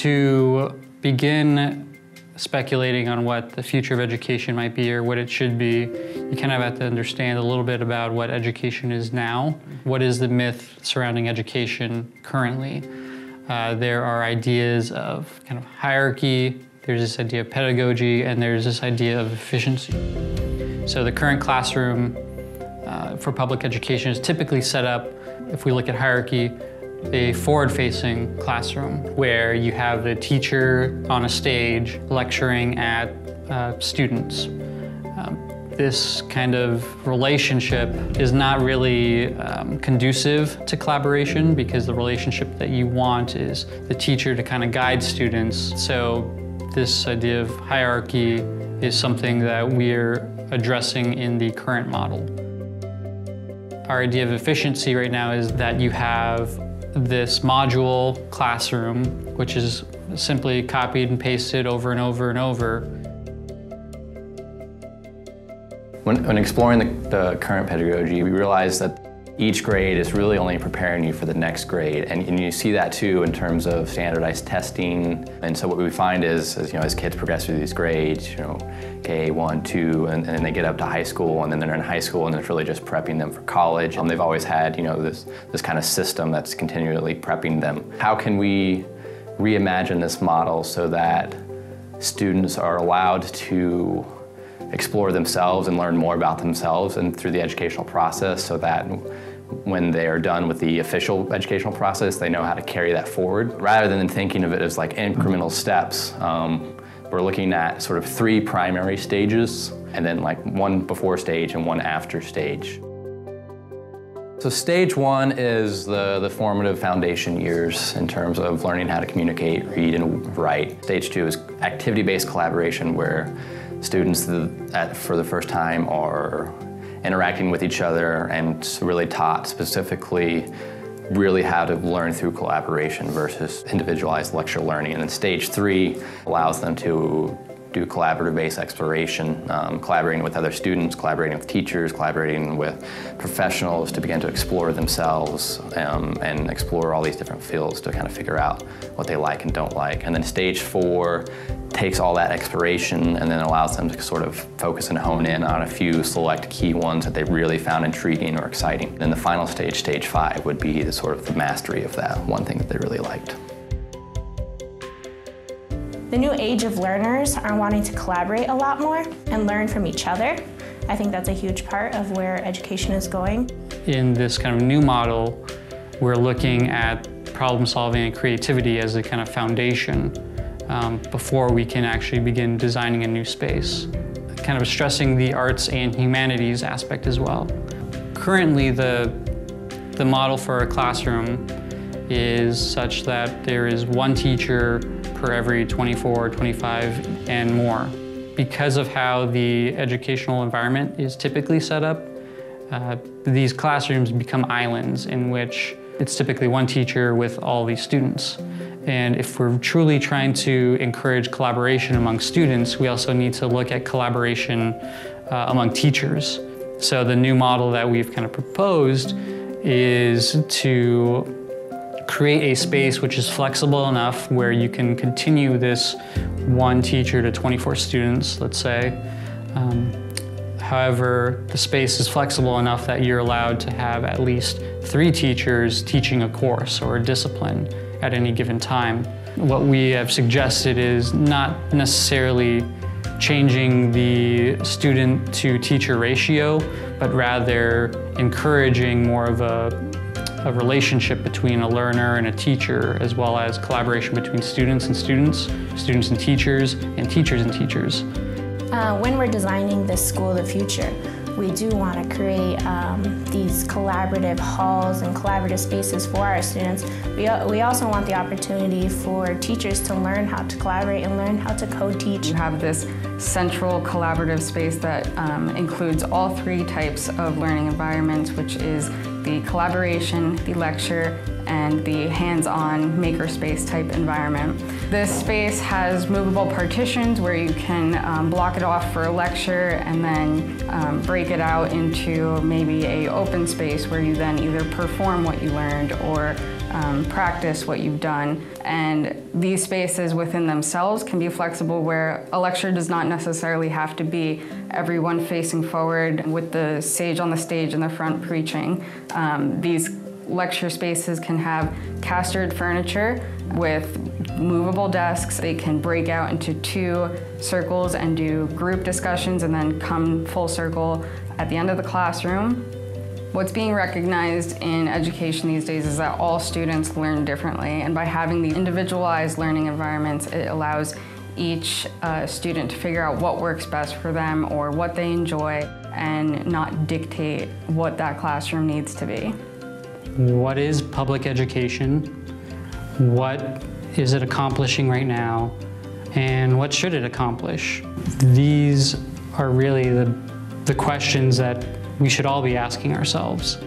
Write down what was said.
To begin speculating on what the future of education might be or what it should be, you kind of have to understand a little bit about what education is now. What is the myth surrounding education currently? There are ideas of kind of hierarchy, there's this idea of pedagogy, and there's this idea of efficiency. So the current classroom for public education is typically set up, if we look at hierarchy, a forward-facing classroom where you have the teacher on a stage lecturing at students. This kind of relationship is not really conducive to collaboration because the relationship that you want is the teacher to kind of guide students. So this idea of hierarchy is something that we're addressing in the current model. Our idea of efficiency right now is that you have this module classroom, which is simply copied and pasted over and over and over. When exploring the current pedagogy, we realized that each grade is really only preparing you for the next grade, and you see that too in terms of standardized testing. And so what we find is, as kids progress through these grades, K, 1, 2, and then they get up to high school, and then they're in high school, and it's really just prepping them for college. They've always had, this kind of system that's continually prepping them. How can we reimagine this model so that students are allowed to explore themselves and learn more about themselves and through the educational process, so that when they are done with the official educational process, they know how to carry that forward. Rather than thinking of it as like incremental steps, we're looking at sort of 3 primary stages and then like 1 before stage and 1 after stage. So stage 1 is the formative foundation years in terms of learning how to communicate, read, and write. Stage 2 is activity-based collaboration, where students for the first time are interacting with each other and really taught specifically really how to learn through collaboration versus individualized lecture learning. And then stage 3 allows them to do collaborative-based exploration, collaborating with other students, collaborating with teachers, collaborating with professionals to begin to explore themselves and explore all these different fields to kind of figure out what they like and don't like. And then stage 4 takes all that exploration and then allows them to sort of focus and hone in on a few select key ones that they really found intriguing or exciting. And the final stage, stage 5, would be the sort of the mastery of that one thing that they really liked. The new age of learners are wanting to collaborate a lot more and learn from each other. I think that's a huge part of where education is going. In this kind of new model, we're looking at problem solving and creativity as a kind of foundation before we can actually begin designing a new space. Kind of stressing the arts and humanities aspect as well. Currently, the model for a classroom is such that there is 1 teacher per every 24, 25, and more. Because of how the educational environment is typically set up, these classrooms become islands in which it's typically 1 teacher with all these students. And if we're truly trying to encourage collaboration among students, we also need to look at collaboration among teachers. So the new model that we've kind of proposed is to create a space which is flexible enough where you can continue this 1 teacher to 24 students, let's say. However, the space is flexible enough that you're allowed to have at least 3 teachers teaching a course or a discipline at any given time. What we have suggested is not necessarily changing the student to teacher ratio, but rather encouraging more of a relationship between a learner and a teacher, as well as collaboration between students and students, students and teachers, and teachers and teachers. When we're designing this school of the future, we do want to create these collaborative halls and collaborative spaces for our students. We also want the opportunity for teachers to learn how to collaborate and learn how to co-teach. You have this central collaborative space that includes all 3 types of learning environments, which is the collaboration, the lecture, and the hands-on makerspace type environment. This space has movable partitions where you can block it off for a lecture and then break it out into maybe an open space where you then either perform what you learned or practice what you've done. And these spaces within themselves can be flexible, where a lecture does not necessarily have to be everyone facing forward with the sage on the stage in the front preaching. These lecture spaces can have castered furniture with movable desks. They can break out into 2 circles and do group discussions and then come full circle at the end of the classroom. What's being recognized in education these days is that all students learn differently, and by having the individualized learning environments, it allows each student to figure out what works best for them or what they enjoy, and not dictate what that classroom needs to be. What is public education? What is it accomplishing right now? And what should it accomplish? These are really the questions that we should all be asking ourselves.